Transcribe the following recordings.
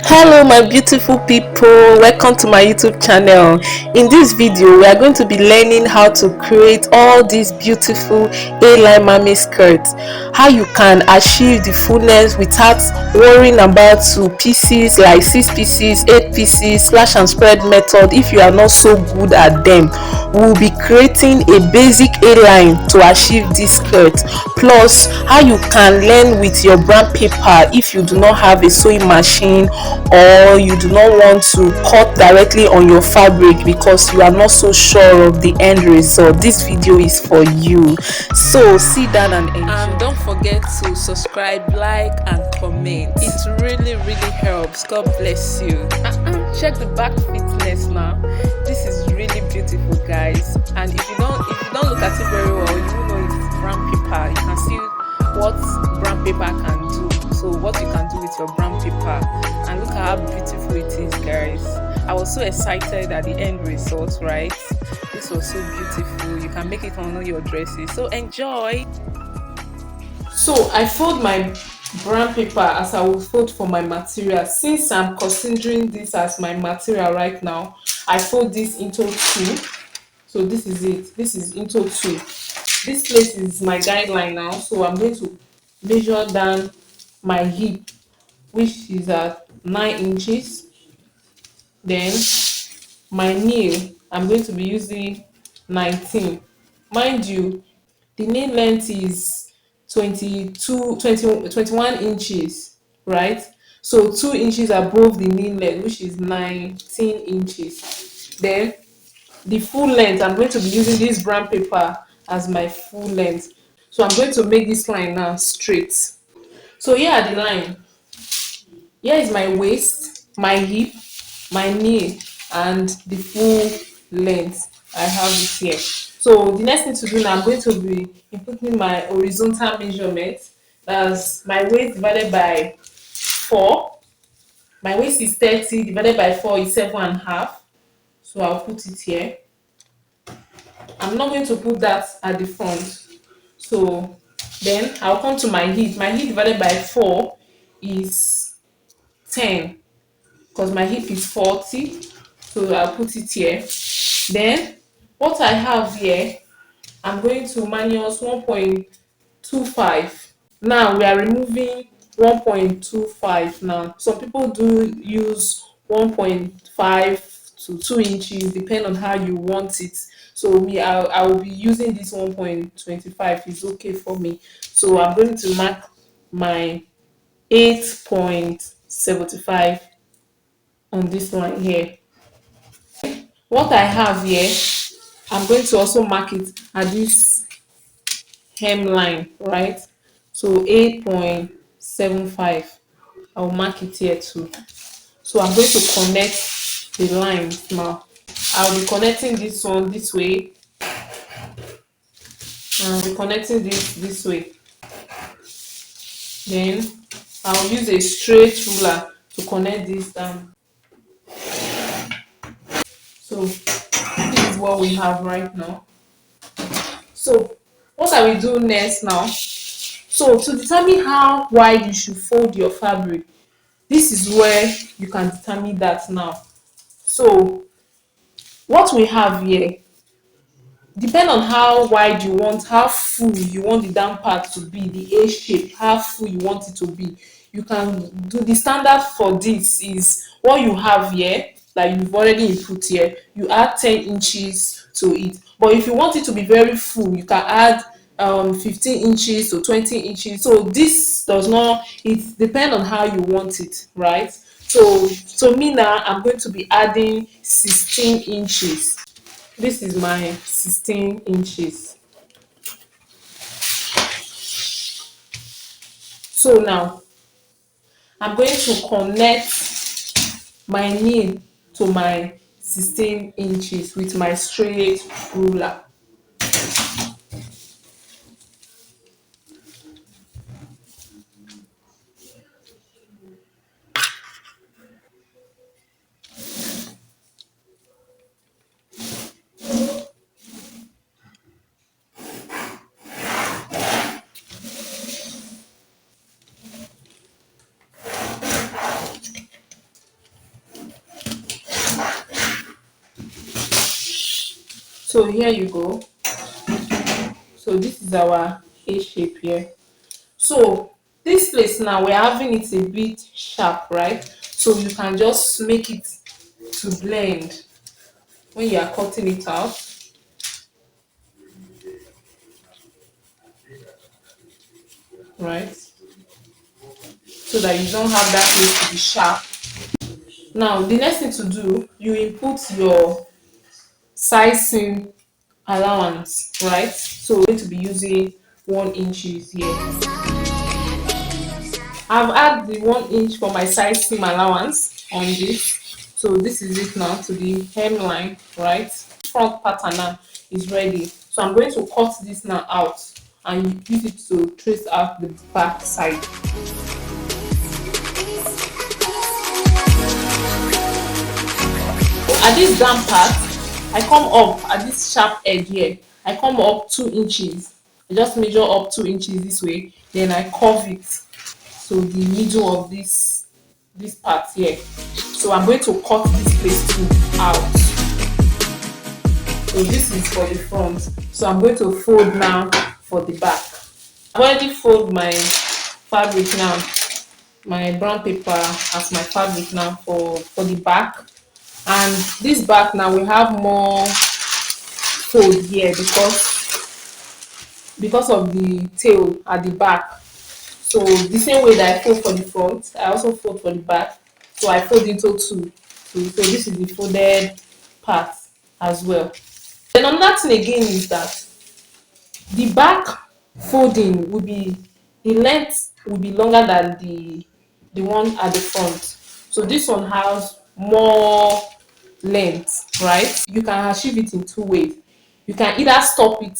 Hello my beautiful people, welcome to my YouTube channel. In this video we are going to be learning how to create all these beautiful A-line mermaid skirts, how you can achieve the fullness without worrying about 2 pieces, like 6 pieces, 8 pieces, slash and spread method. If you are not so good at them, we will be creating a basic A-line to achieve this skirt, plus how you can learn with your brown paper if you do not have a sewing machine or you do not want to cut directly on your fabric because you are not so sure of the end result. This video is for you, so sit down and enjoy. And don't forget to subscribe, like and comment. It really helps. God bless you. Check the back fitness now. This is really beautiful, guys. And if you don't look at it very well, you will know it's brown paper. You can see what brown paper can do. So what you can do with your brown paper, and look at how beautiful it is, guys. I was so excited at the end result, right? This was so beautiful. You can make it on all your dresses, so enjoy. So I fold my brown paper as I will fold for my material. Since I'm considering this as my material right now, I fold this into 2. So this is it. This is into 2. This place is my guideline now, so I'm going to measure down my hip, which is at 9 inches. Then my nail, I'm going to be using 19. Mind you, the nail length is 21 inches, right? So 2 inches above the nail length, which is 19 inches. Then the full length, I'm going to be using this brown paper as my full length. So I'm going to make this line now straight. So here are the line. Here is my waist, my hip, my knee, and the full length. I have it here. So the next thing to do now, I'm going to be inputting my horizontal measurement. That's my waist divided by 4. My waist is 30, divided by 4 is 7.5. So I'll put it here. I'm not going to put that at the front. So then I'll come to my hip. My hip divided by 4 is 10, because my hip is 40. So I'll put it here. Then what I have here, I'm going to minus 1.25. Now we are removing 1.25 now. Some people do use 1.5 to 2 inches, depending on how you want it. So I will be using this 1.25. Is okay for me. So I'm going to mark my 8.75 on this line here. What I have here, I'm going to also mark it at this hemline, right? So 8.75. I'll mark it here too. So I'm going to connect the lines now. I'll be connecting this one this way. I'll be connecting this way. Then I'll use a straight ruler to connect this down. So this is what we have right now. So what I will do next now, so to determine how wide you should fold your fabric, this is where you can determine that now. So what we have here, depend on how wide you want, how full you want the down part to be, the A shape, how full you want it to be. You can do the standard for this is what you have here, like you've already input here. You add 10 inches to it. But if you want it to be very full, you can add 15 inches to 20 inches. So this does not, it depends on how you want it, right? So me now, I'm going to be adding 16 inches. This is my 16 inches. So now I'm going to connect my knee to my 16 inches with my straight ruler. So here you go. So this is our A shape here. So this place now we're having it a bit sharp, right? So you can just make it to blend when you are cutting it out, right? So that you don't have that place to be sharp. Now the next thing to do, you input your size seam allowance, right? So we're going to be using 1 inches here. I've added the 1 inch for my size seam allowance on this. So this is it now to the hemline, right? Front pattern now is ready. So I'm going to cut this now out and use it to trace out the back side. At this down part, I come up at this sharp edge here. I come up 2 inches. I just measure up 2 inches this way. Then I curve it. So the middle of this part here. So I'm going to cut this place too out. So this is for the front. So I'm going to fold now for the back. I've already folded my fabric now, my brown paper as my fabric now for the back. And this back now we have more fold here because of the tail at the back. So the same way that I fold for the front, I also fold for the back. So I fold into two. So this is the folded part as well. Then another thing again is that the back folding will be, the length will be longer than the one at the front. So this one has more length, right? You can achieve it in two ways. You can either stop it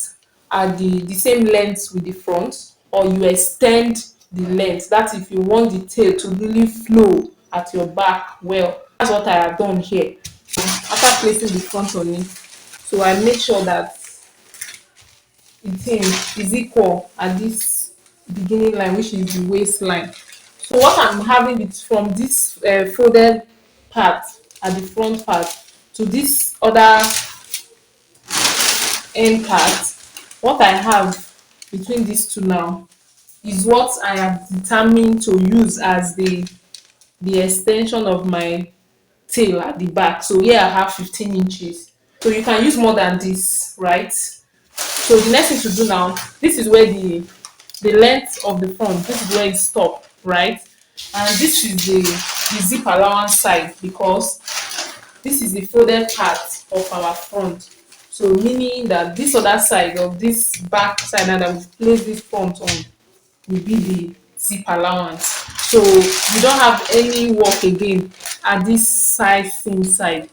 at the same length with the front, or you extend the length. That's if you want the tail to really flow at your back well. That's what I have done here. After placing the front on it, so I make sure that the thing is equal at this beginning line, which is the waistline. So what I'm having it from this folded part at the front part to this other end part, what I have between these two now is what I am determined to use as the extension of my tail at the back. So here I have 15 inches. So you can use more than this, right? So the next thing to do now, this is where the length of the front, this is where it stops, right? And this is the zip allowance side, because this is the folded part of our front. So meaning that this other side of this back side now that we place this front on will be the zip allowance. So you don't have any work again at this side seam side.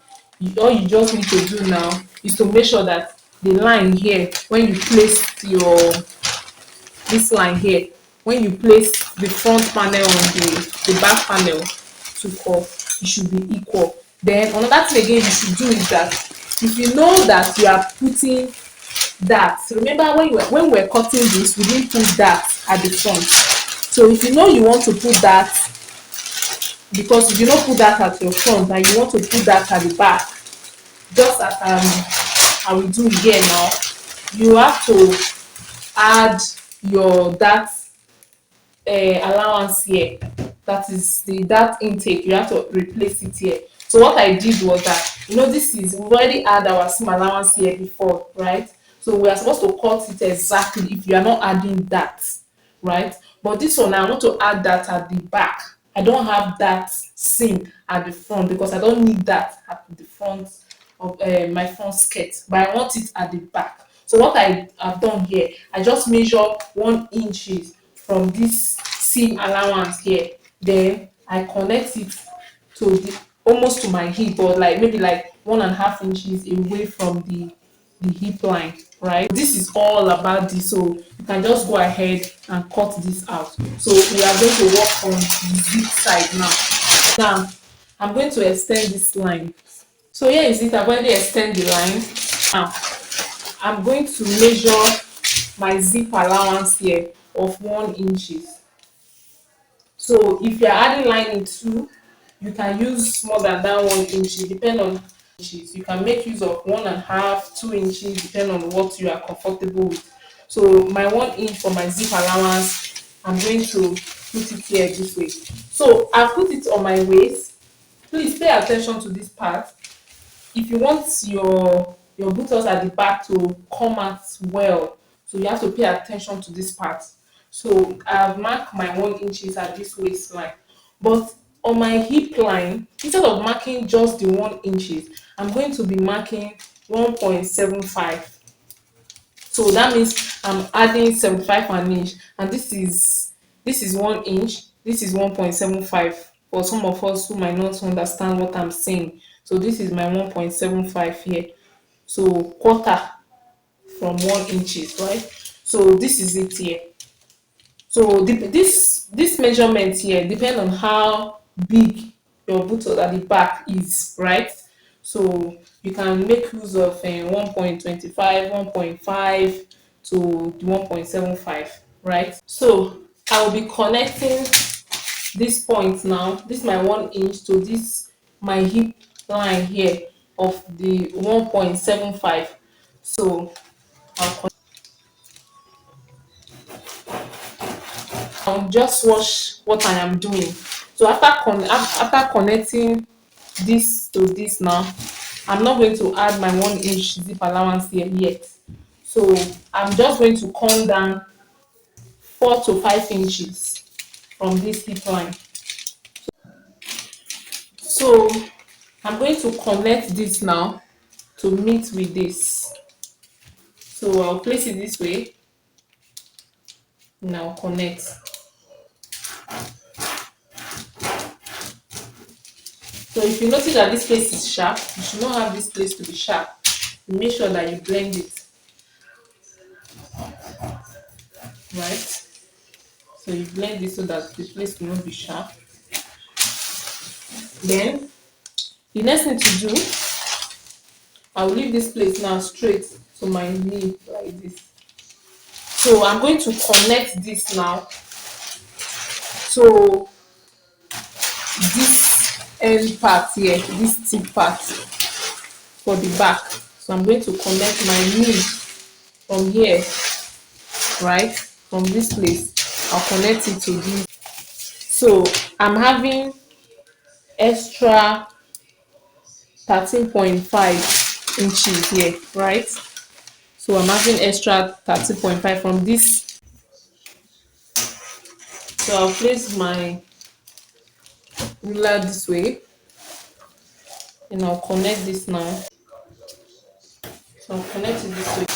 All you just need to do now is to make sure that the line here, when you place your this line here, when you place the front panel on the back panel to curve, it should be equal. Then another thing again you should do is that if you know that you are putting that, remember when we're cutting this, we didn't put that at the front. So if you know you want to put that, because if you don't put that at your front and you want to put that at the back, just as I will do here now, you have to add your that allowance here. That is that intake. You have to replace it here. So what I did was that, this is, we've already had our seam allowance here before, right? So we are supposed to cut it exactly if you are not adding that, right? But this one I want to add that at the back. I don't have that seam at the front because I don't need that at the front of my front skirt, but I want it at the back. So what I have done here, I just measure 1 inch from this seam allowance here. Then I connect it to almost to my hip, or maybe 1.5 inches away from the hip line, right? This is all about this, so you can just go ahead and cut this out. So we are going to work on the zip side now. I'm going to extend this line. So here is it. I've already extended the line. Now I'm going to measure my zip allowance here of 1 inch. So if you're adding lining too, you can use more than that 1 inch. It depends on inches. You can make use of 1.5, 2 inches, depending on what you are comfortable with. So my 1 inch for my zip allowance, I'm going to put it here this way. So I put it on my waist. Please pay attention to this part. If you want your buttocks at the back to come out well, so you have to pay attention to this part. So I've marked my 1 inches at this waistline, but on my hip line, instead of marking just the 1 inches, I'm going to be marking 1.75. So that means I'm adding 75 an inch, and this is 1 inch, this is 1.75 for some of us who might not understand what I'm saying. So this is my 1.75 here. So quarter from 1 inches, right? So this is it here. So this measurement here depend on how big your buttock at the back is, right? So you can make use of 1.25, 1.5 to 1.75, right? So I will be connecting this point now. This is my 1 inch to this my hip line here of the 1.75. So I'll just watch what I am doing. So after connecting this to this now, I'm not going to add my 1 inch zip allowance here yet. So I'm just going to come down 4 to 5 inches from this hip line. So I'm going to connect this now to meet with this. So I'll place it this way. Now connect. So if you notice that this place is sharp, you should not have this place to be sharp. Make sure that you blend it. Right? So you blend it so that the place will not be sharp. Then the next thing to do, I will leave this place now straight to my knee like this. So I'm going to connect this now. So this end part here, this tip part for the back. So I'm going to connect my knee from here, right? From this place, I'll connect it to this. So I'm having extra 13.5 inches here, right? So I'm having extra 13.5 from this. So I'll place my ruler this way and I'll connect this now. So I'll connect it this way.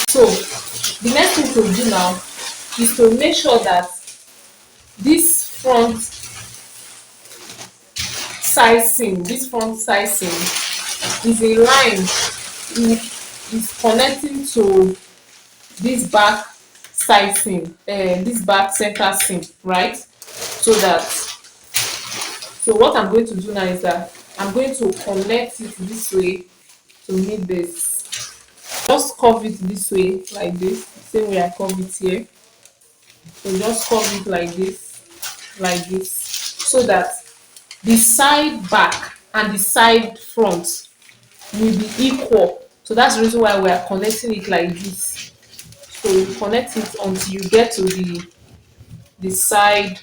So the next thing to do now is to make sure that this front sizing is in line, is connecting to this back sizing, this back center seam, right? So what I'm going to do now is that I'm going to connect it this way to meet this. Just curve it this way like this, same way I curve it here. So just curve it like this, so that the side back and the side front will be equal. So that's the reason why we are connecting it like this. So you connect it until you get to the side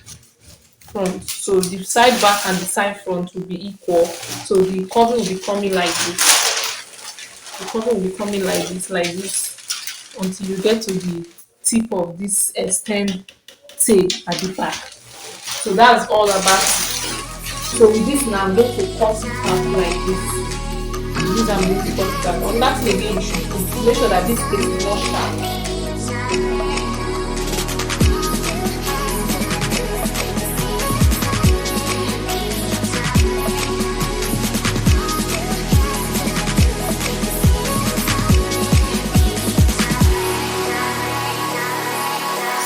front. So the side back and the side front will be equal. So the cover will be coming like this. The cover will be coming like this until you get to the tip of this extend tail at the back. So that's all about it. So with this now I'm going to cut it out like this. With this I'm going to cut it out. On that again, you should make sure that this place is not sharp.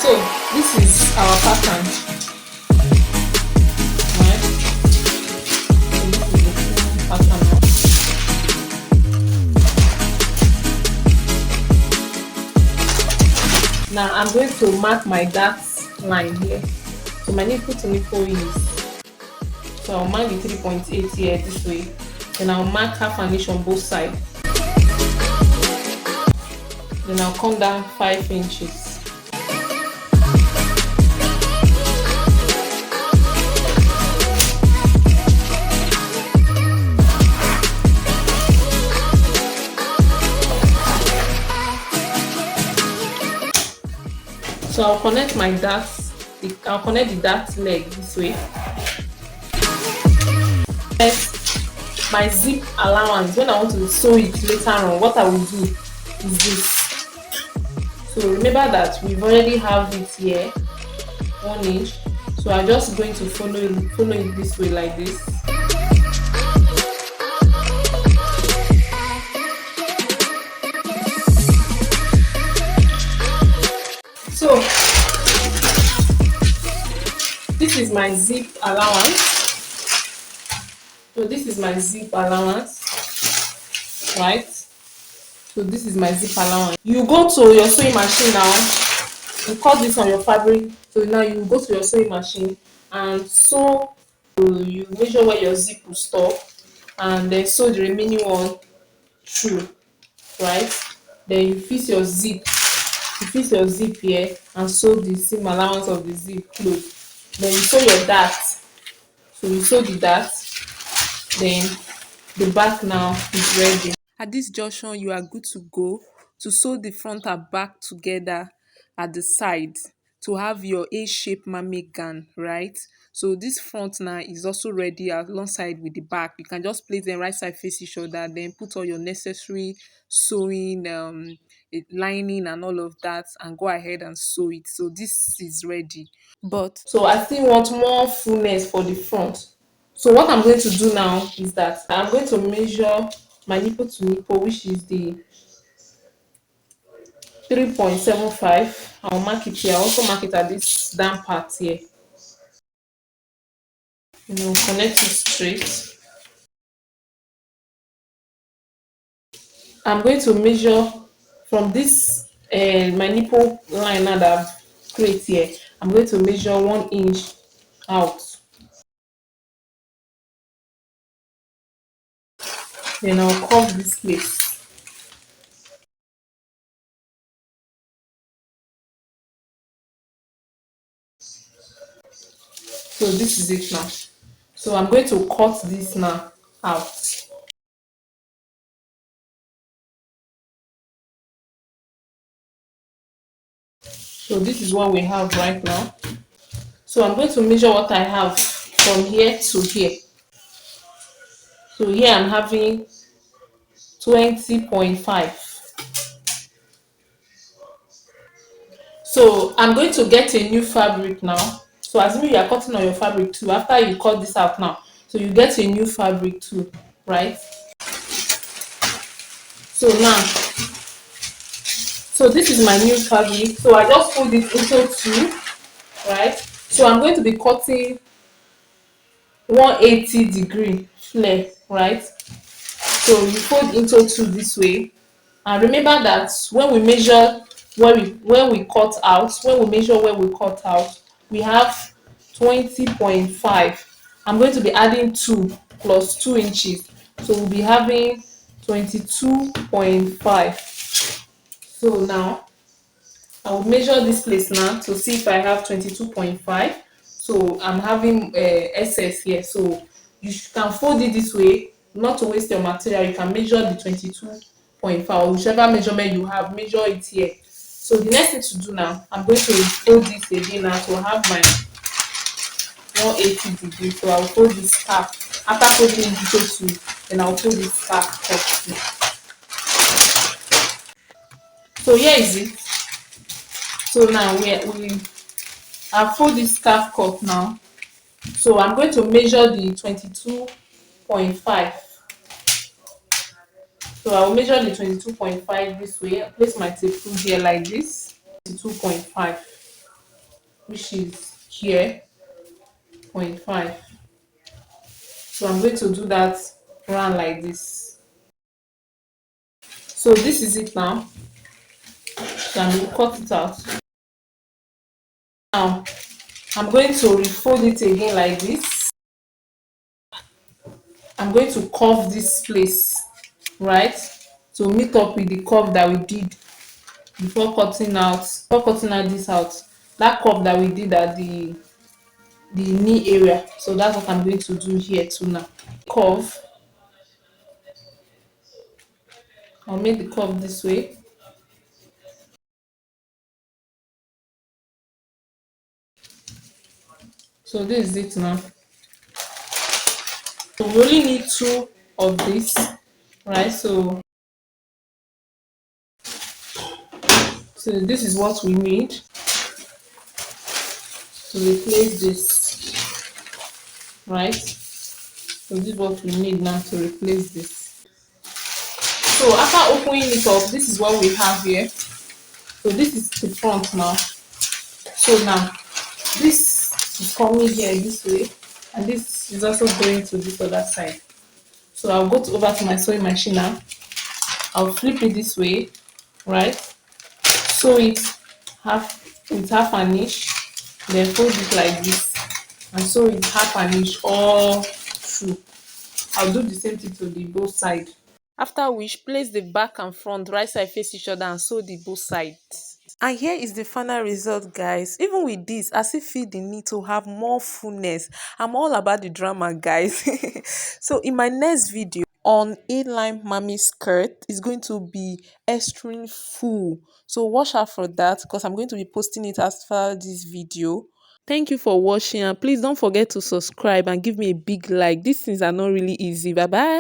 So this is our pattern. Right? So this is the pattern. Now I'm going to mark my dart line here. So my nipple to nipple is, so I'll mark the 3.8 here this way. Then I'll mark half an inch on both sides. Then I'll come down 5 inches. So I'll connect my dart, I'll connect the dart leg this way. First, my zip allowance, when I want to sew it later on, what I will do is this. So remember that we've already have it here, 1 inch. So I'm just going to follow it this way like this. So this is my zip allowance. So this is my zip allowance, right? So this is my zip allowance. You go to your sewing machine now. You cut this on your fabric. So now you go to your sewing machine and sew. You measure where your zip will stop, and then sew the remaining one through, right? Then you fix your zip. You fix your zip here and sew the seam allowance of the zip close. Then you sew your dart. So you sew the dart. Then the back now is ready. At this junction, you are good to go to sew the front and back together at the side to have your A-shaped mermaid gown, right? So this front now is also ready alongside with the back. You can just place them right side face each other, then put all your necessary sewing, lining and all of that, and go ahead and sew it. So this is ready. But so I still want more fullness for the front. So what I'm going to do now is that I'm going to measure my nipple to nipple, which is the 3.75. I'll mark it here. I'll also mark it at this down part here. Connect it straight. I'm going to measure from this my nipple line now that I've created here. I'm going to measure 1 inch out. Then I'll curve this place. So this is it now. So I'm going to cut this now out. So this is what we have right now. So I'm going to measure what I have from here to here. So here I'm having 20.5. So I'm going to get a new fabric now. So assuming you are cutting on your fabric too, after you cut this out now, so you get a new fabric too, right? So now, so this is my new fabric. So I just fold it into two, right? So I'm going to be cutting 180-degree flare, right? So you fold into two this way, and remember that when we measure when we cut out, we have 20.5. I'm going to be adding 2 plus 2 inches, so we'll be having 22.5. So now I will measure this place now to see if I have 22.5. So I'm having excess here, so you can fold it this way, not to waste your material. You can measure the 22.5, or whichever measurement you have, measure it here. So the next thing to do now, I'm going to fold this again now to have my 180 degrees. So I'll fold this scarf. After folding it into two, then I'll fold this scarf up. So here is it. So now we have fold this scarf cut now. So I'm going to measure the 22.5. So I will measure the 22.5 this way. I place my tape through here like this. 22.5, which is here, 0.5. So I'm going to do that round like this. So this is it now. So I'm going to cut it out. Now I'm going to refold it again like this. I'm going to curve this place, right, to meet up with the curve that we did before cutting out this out. That curve that we did at the knee area. So that's what I'm going to do here too now. Curve. I'll make the curve this way. So this is it now. So we only need two of this, right? So this is what we need to replace this, right? So this is what we need now to replace this. So after opening it up, this is what we have here. So this is the front now. So now this is coming here this way, and this is also going to this other side. So I'll go over to my sewing machine now. I'll flip it this way, right? Sew it half an inch, then fold it like this, and sew it half an inch all through. I'll do the same thing to the both side. After which, place the back and front right side face each other and sew the both sides. And here is the final result, guys. Even with this, I still feel the need to have more fullness. I'm all about the drama, guys. So in my next video on A-line mommy skirt is going to be extreme full. So watch out for that because I'm going to be posting it after this video. Thank you for watching, and please don't forget to subscribe and give me a big like. These things are not really easy. Bye bye.